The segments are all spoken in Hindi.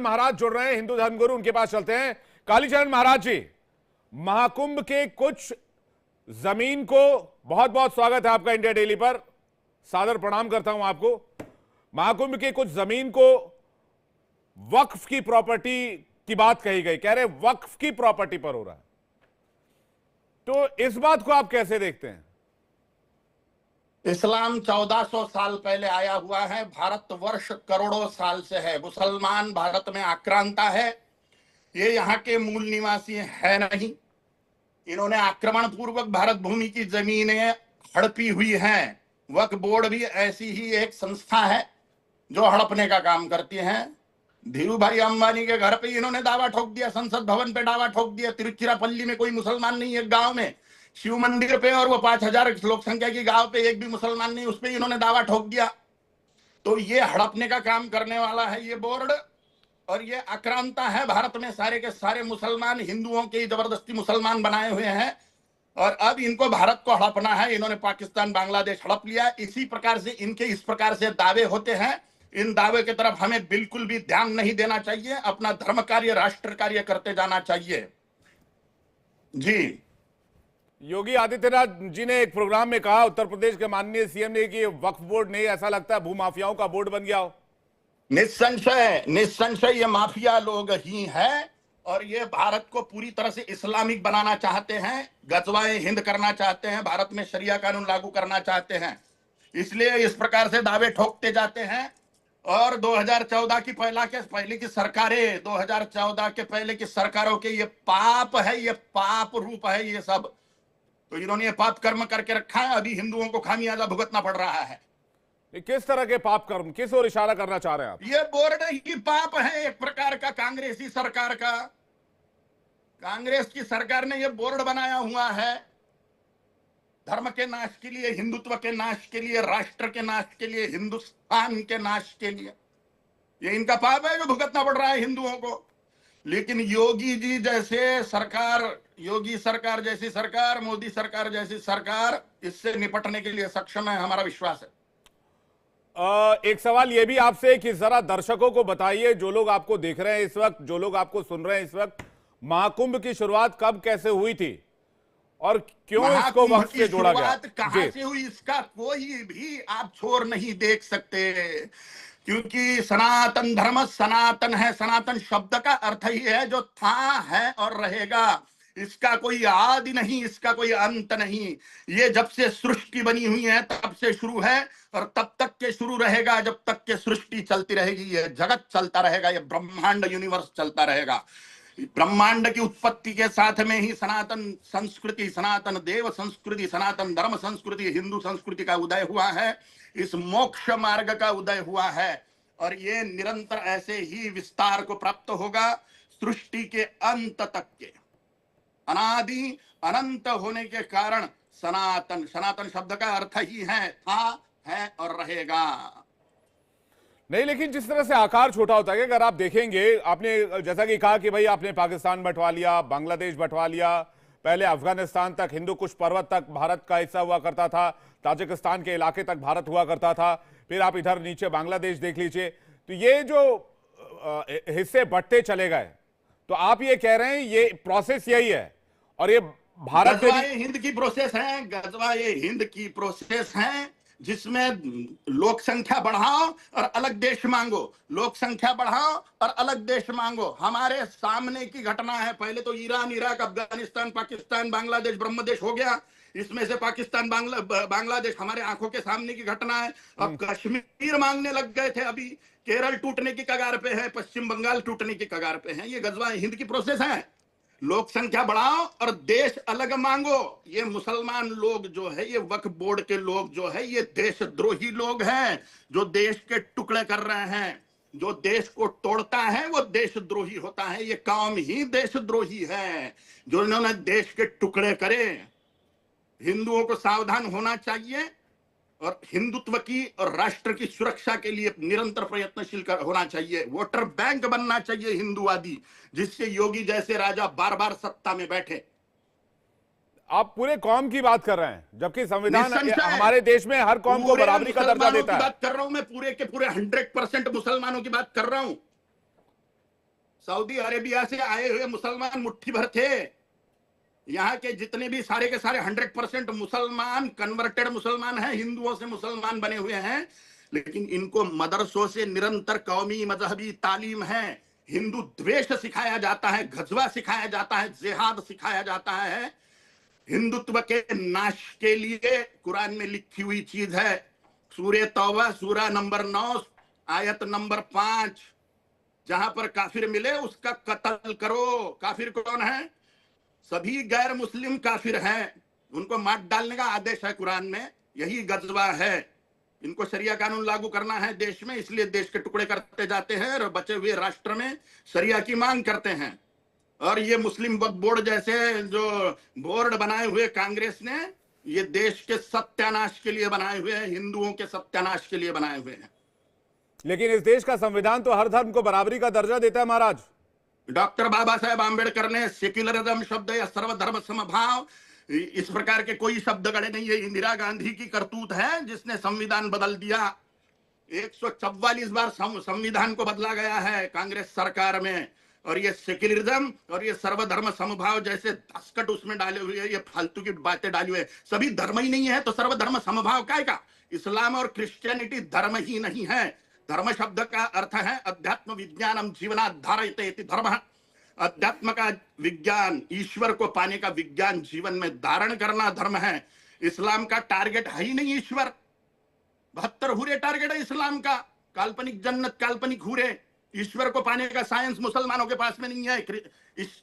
महाराज जुड़ रहे हैं, हिंदू धर्मगुरु, उनके पास चलते हैं। कालीचरण महाराज जी, महाकुंभ के कुछ जमीन को, बहुत बहुत स्वागत है आपका इंडिया डेली पर, सादर प्रणाम करता हूं आपको। महाकुंभ के कुछ जमीन को वक्फ की प्रॉपर्टी की बात कही गई, कह रहे वक्फ की प्रॉपर्टी पर हो रहा है, तो इस बात को आप कैसे देखते हैं? इस्लाम 1400 साल पहले आया हुआ है, भारतवर्ष करोड़ों साल से है। मुसलमान भारत में आक्रांता है, ये यहाँ के मूल निवासी है नहीं। इन्होंने आक्रमण पूर्वक भारत भूमि की जमीनें हड़पी हुई हैं। वक्फ बोर्ड भी ऐसी ही एक संस्था है जो हड़पने का काम करती है। धीरू भाई अंबानी के घर पे इन्होंने दावा ठोक दिया, संसद भवन पे दावा ठोक दिया, तिरुचिरापल्ली में कोई मुसलमान नहीं है, गांव में शिव मंदिर पे और वो 5000 लोक संख्या की गांव पे एक भी मुसलमान नहीं, उस पे इन्होंने दावा ठोक दिया। तो ये हड़पने का काम करने वाला है ये बोर्ड, और ये आक्रांता है। भारत में सारे के सारे मुसलमान हिंदुओं के जबरदस्ती मुसलमान बनाए हुए हैं, और अब इनको भारत को हड़पना है। इन्होंने पाकिस्तान बांग्लादेश हड़प लिया। इसी प्रकार से इनके इस प्रकार से दावे होते हैं। इन दावे की तरफ हमें बिल्कुल भी ध्यान नहीं देना चाहिए, अपना धर्म कार्य, राष्ट्र कार्य करते जाना चाहिए। जी, योगी आदित्यनाथ जी ने एक प्रोग्राम में कहा, उत्तर प्रदेश के माननीय सीएम ने, कि वक्फ बोर्ड नहीं, ऐसा लगता है भूमाफियाओं का बोर्ड बन गया हो। निस्संशय निस्संशय ये माफिया लोग ही हैं, और ये भारत को पूरी तरह से इस्लामिक बनाना चाहते हैं, गजवाए हिंद करना चाहते हैं, भारत में शरिया कानून लागू करना चाहते हैं। इसलिए इस प्रकार से दावे ठोकते जाते हैं। और 2014 की पहले की सरकारें, 2014 के पहले की सरकारों के ये पाप है, ये पाप रूप है ये सब। तो इन्होंने ये पाप कर्म करके रखा है, अभी हिंदुओं को खामियाजा भुगतना पड़ रहा है। किस तरह के पाप कर्म, किस ओर इशारा करना चाह रहे हैं आप? ये बोर्ड ही पाप है एक प्रकार का, कांग्रेसी सरकार का। कांग्रेस की सरकार ने ये बोर्ड बनाया हुआ है धर्म के नाश के लिए, हिंदुत्व के नाश के लिए, राष्ट्र के नाश के लिए, हिंदुस्तान के नाश के लिए। ये इनका पाप है जो भुगतना पड़ रहा है हिंदुओं को। लेकिन योगी जी जैसे सरकार, योगी सरकार जैसी सरकार, मोदी सरकार जैसी सरकार इससे निपटने के लिए सक्षम है, हमारा विश्वास है। एक सवाल यह भी आपसे कि जरा दर्शकों को बताइए, जो लोग आपको देख रहे हैं इस वक्त, जो लोग आपको सुन रहे हैं इस वक्त, महाकुंभ की शुरुआत कब कैसे हुई थी और क्यों इसको वक्त से जोड़ा गया? कहां से हुई इसका कोई भी आप छोर नहीं देख सकते, क्योंकि सनातन धर्म सनातन है। सनातन शब्द का अर्थ ही है जो था, है और रहेगा। इसका कोई आदि नहीं, इसका कोई अंत नहीं। ये जब से सृष्टि बनी हुई है तब से शुरू है, और तब तक के शुरू रहेगा जब तक के सृष्टि चलती रहेगी। ये जगत चलता रहेगा, ये ब्रह्मांड यूनिवर्स चलता रहेगा। ब्रह्मांड की उत्पत्ति के साथ में ही सनातन संस्कृति, सनातन देव संस्कृति, सनातन धर्म संस्कृति, हिंदू संस्कृति का उदय हुआ है। इस मोक्ष मार्ग का उदय हुआ है, और ये निरंतर ऐसे ही विस्तार को प्राप्त होगा सृष्टि के अंत तक के। अनादि अनंत होने के कारण सनातन, सनातन शब्द का अर्थ ही है था, है और रहेगा। नहीं, लेकिन जिस तरह से आकार छोटा होता है, अगर आप देखेंगे, आपने जैसा कि कहा कि भाई आपने पाकिस्तान बंटवा लिया, बांग्लादेश बंटवा लिया, पहले अफगानिस्तान तक, हिंदू कुश पर्वत तक भारत का हिस्सा हुआ करता था, ताजिकिस्तान के इलाके तक भारत हुआ करता था, फिर आप इधर नीचे बांग्लादेश देख लीजिए। तो ये जो हिस्से बंटते चले गए, तो आप ये कह रहे हैं ये प्रोसेस यही है, और ये भारत गजवाए हिंद की प्रोसेस है, गजवाए हिंद की प्रोसेस है, जिसमें लोक संख्या बढ़ाओ और अलग देश मांगो, लोक संख्या बढ़ाओ और अलग देश मांगो। हमारे सामने की घटना है। पहले तो ईरान, इराक, अफगानिस्तान, पाकिस्तान, बांग्लादेश ब्रह्मदेश हो गया। इसमें से पाकिस्तान, बांग्लादेश हमारे आंखों के सामने की घटना है। अब कश्मीर मांगने लग गए थे, अभी केरल टूटने की कगार पे है, पश्चिम बंगाल टूटने की कगार पे है। ये गजवाए हिंद की प्रोसेस है। लोक संख्या बढ़ाओ और देश अलग मांगो। ये मुसलमान लोग जो है, ये वक्फ बोर्ड के लोग जो है, ये देशद्रोही लोग हैं, जो देश के टुकड़े कर रहे हैं। जो देश को तोड़ता है वो देशद्रोही होता है। ये काम ही देशद्रोही है जो इन्होंने देश के टुकड़े करे। हिंदुओं को सावधान होना चाहिए, और हिंदुत्व की और राष्ट्र की सुरक्षा के लिए निरंतर प्रयत्नशील होना चाहिए। वोटर बैंक बनना चाहिए हिंदुवादी, जिससे योगी जैसे राजा बार बार सत्ता में बैठे। आप पूरे कौम की बात कर रहे हैं, जबकि संविधान हमारे देश में हर कौम को बराबरी का दर्जा देता है। बात कर रहा हूं मैं, पूरे के पूरे 100% मुसलमानों की बात कर रहा हूं। सऊदी अरेबिया से आए हुए मुसलमान मुट्ठी भर थे। यहाँ के जितने भी सारे के सारे 100% मुसलमान कन्वर्टेड मुसलमान हैं, हिंदुओं से मुसलमान बने हुए हैं। लेकिन इनको मदरसों से निरंतर कौमी मजहबी तालीम है, हिंदू द्वेष सिखाया जाता है, गजवा सिखाया जाता है, जिहाद सिखाया जाता है। हिंदुत्व के नाश के लिए कुरान में लिखी हुई चीज है, सूरे तौबा सूरा नंबर 9 आयत नंबर 5, जहां पर काफिर मिले उसका कत्ल करो। काफिर कौन है? सभी गैर मुस्लिम काफिर हैं, उनको मार डालने का आदेश है कुरान में। यही गजवा है। इनको शरिया कानून लागू करना है देश में, इसलिए देश के टुकड़े करते जाते हैं और बचे हुए राष्ट्र में शरिया की मांग करते हैं। और ये मुस्लिम वक्फ बोर्ड जैसे जो बोर्ड बनाए हुए कांग्रेस ने, ये देश के सत्यानाश के लिए बनाए हुए हैं, हिंदुओं के सत्यानाश के लिए बनाए हुए हैं। लेकिन इस देश का संविधान तो हर धर्म को बराबरी का दर्जा देता है महाराज। डॉक्टर बाबा साहेब आंबेडकर ने सेक्युलरिज्म शब्द या सर्वधर्म समभाव, इस प्रकार के कोई शब्द गढ़े नहीं है। इंदिरा गांधी की करतूत है जिसने संविधान बदल दिया। 144 बार संविधान को बदला गया है कांग्रेस सरकार में। और ये सेक्युलरिज्म और ये सर्वधर्म समभाव जैसे दस्कट उसमें डाले हुए हैं, ये फालतू की बातें डाली हुई है। सभी धर्म ही नहीं है तो सर्वधर्म समभाव काय का? इस्लाम और क्रिश्चियनिटी धर्म ही नहीं है। धर्म शब्द का अर्थ है अध्यात्म विज्ञानम जीवनाधारयते इति धर्म। अध्यात्म का विज्ञान, ईश्वर को पाने का विज्ञान जीवन में धारण करना धर्म है। इस्लाम का टारगेट है ही नहीं ईश्वर। 72 हुरे टारगेट है इस्लाम का, काल्पनिक जन्नत, काल्पनिक हुरे। ईश्वर को पाने का साइंस मुसलमानों के पास में नहीं है,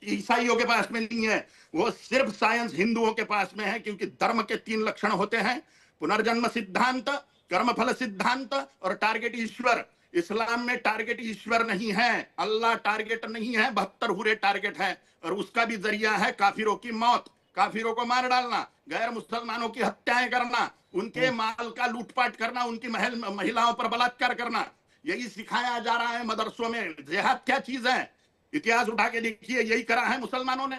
ईसाइयों के पास में नहीं है। वो सिर्फ साइंस हिंदुओं के पास में है, क्योंकि धर्म के 3 लक्षण होते हैं, पुनर्जन्म सिद्धांत, कर्मफल सिद्धांत और टारगेट ईश्वर। इस्लाम में टारगेट ईश्वर नहीं है, अल्लाह टारगेट नहीं है, 72 हुरे टारगेट है। और उसका भी जरिया है काफिरों की मौत, काफिरों को मार डालना, गैर मुसलमानों की हत्याएं करना, उनके माल का लूटपाट करना, उनकी महिलाओं पर बलात्कार करना। यही सिखाया जा रहा है मदरसों में। जिहाद क्या चीज है? इतिहास उठा के देखिए, यही करा है मुसलमानों ने।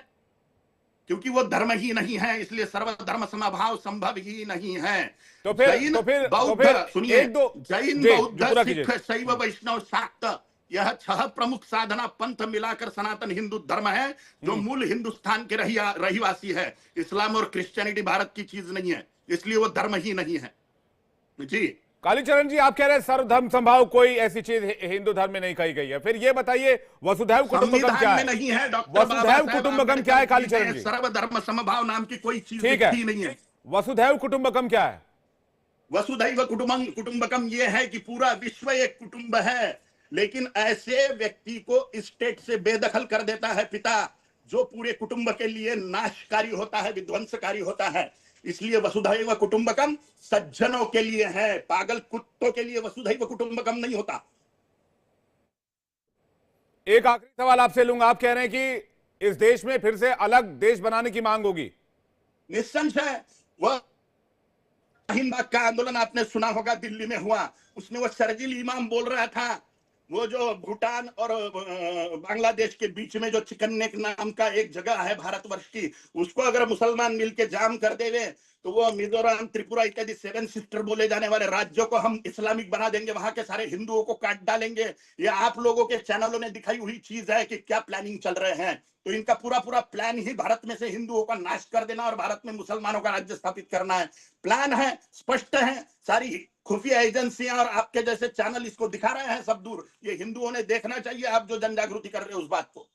क्योंकि वो धर्म ही नहीं है, इसलिए सर्वधर्म समभाव संभव ही नहीं है। तो फिर जैन तो बौद्ध, फिर सुनिए, एक दो जैन जी, बौद्ध पूरा सिख कीजिए। शैव वैष्णव शाक्त, यह 6 प्रमुख साधना पंथ मिलाकर सनातन हिंदू धर्म है, जो मूल हिंदुस्तान के रहीवासी है। इस्लाम और क्रिश्चियनिटी भारत की चीज नहीं है, इसलिए वो धर्म ही नहीं है। जी कालीचरण जी, आप कह रहे हैं सर्वधर्म संभाव कोई ऐसी चीज हिंदू धर्म में नहीं कही गई है। फिर ये बताइए वसुधैव कुटुंबकम क्या है? संविधान में नहीं है। डॉक्टर वसुधैव कुटुंबकम क्या है कालीचरण जी? सर्वधर्म समभाव नाम की कोई चीज ठीक है, ही नहीं है। वसुधैव कुटुंबकम क्या है? वसुधैव कुटुंबकम ये है कि पूरा विश्व एक कुटुंब है, लेकिन ऐसे व्यक्ति को स्टेट से बेदखल कर देता है पिता, जो पूरे कुटुंब के लिए नाशकारी होता है, विध्वंसकारी होता है। इसलिए वसुधैव कुटुंबकम सज्जनों के लिए है, पागल कुत्तों के लिए वसुधैव कुटुंबकम नहीं होता। एक आखिरी सवाल आपसे लूंगा। आप कह रहे हैं कि इस देश में फिर से अलग देश बनाने की मांग होगी? निस्संशय। वह हिंद का आंदोलन आपने सुना होगा, दिल्ली में हुआ। उसमें वो शर्जील इमाम बोल रहा था, वो जो भूटान और बांग्लादेश के बीच में जो चिकन नेक नाम का एक जगह है भारतवर्ष की, उसको अगर मुसलमान मिलके जाम कर देवे तो वो मिजोरम, त्रिपुरा इत्यादि 7 सिस्टर बोले जाने वाले राज्यों को हम इस्लामिक बना देंगे, वहां के सारे हिंदुओं को काट डालेंगे। ये आप लोगों के चैनलों ने दिखाई हुई चीज है कि क्या प्लानिंग चल रहे हैं। तो इनका पूरा पूरा प्लान ही भारत में से हिंदुओं का नाश कर देना और भारत में मुसलमानों का राज्य स्थापित करना है। प्लान है, स्पष्ट है। सारी खुफिया एजेंसियां और आपके जैसे चैनल इसको दिखा रहे हैं सब दूर। ये हिंदुओं ने देखना चाहिए, आप जो जन जागृति कर रहे हो उस बात को।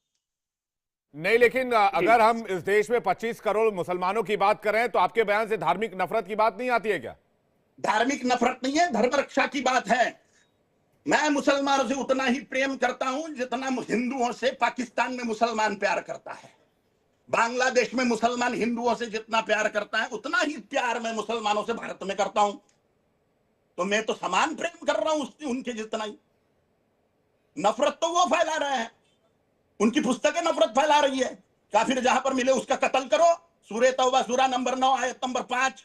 नहीं, लेकिन अगर हम इस देश में 25 करोड़ मुसलमानों की बात करें तो आपके बयान से धार्मिक नफरत की बात नहीं आती है क्या? धार्मिक नफरत नहीं है, धर्म रक्षा की बात है। मैं मुसलमानों से उतना ही प्रेम करता हूं जितना हिंदुओं से पाकिस्तान में मुसलमान प्यार करता है। बांग्लादेश में मुसलमान हिंदुओं से जितना प्यार करता है, उतना ही प्यार मैं मुसलमानों से भारत में करता हूं। तो मैं तो समान प्रेम कर रहा हूं उनके जितना ही। नफरत तो वो फैला रहे हैं, उनकी पुस्तकें नफरत फैला रही है। काफिर जहां पर मिले उसका कत्ल करो, सूरे तौबा सूरा नंबर 9 आयत नंबर 5।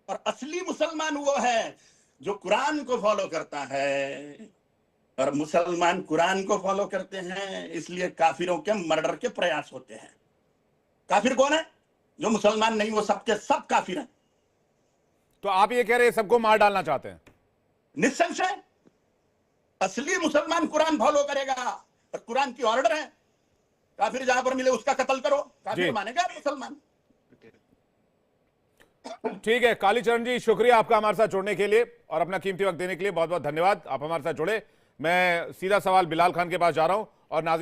और असली मुसलमान वो है जो कुरान को फॉलो करता है, और मुसलमान कुरान को फॉलो करते हैं, इसलिए काफिरों के मर्डर के प्रयास होते हैं। काफिर कौन है? जो मुसलमान नहीं, वो सबके सब काफिर हैं। तो आप ये कह रहे हैं सबको मार डालना चाहते हैं? निस्संशय। असली मुसलमान कुरान फॉलो करेगा, तो कुरान की ऑर्डर है, काफिर जहां पर मिले उसका कत्ल करो, जी। काफिर मानेगा आप मुसलमान। ठीक है कालीचरण जी, शुक्रिया आपका हमारे साथ जुड़ने के लिए और अपना कीमती वक्त देने के लिए बहुत बहुत धन्यवाद। आप हमारे साथ जुड़े। मैं सीधा सवाल बिलाल खान के पास जा रहा हूं और नाज़रीन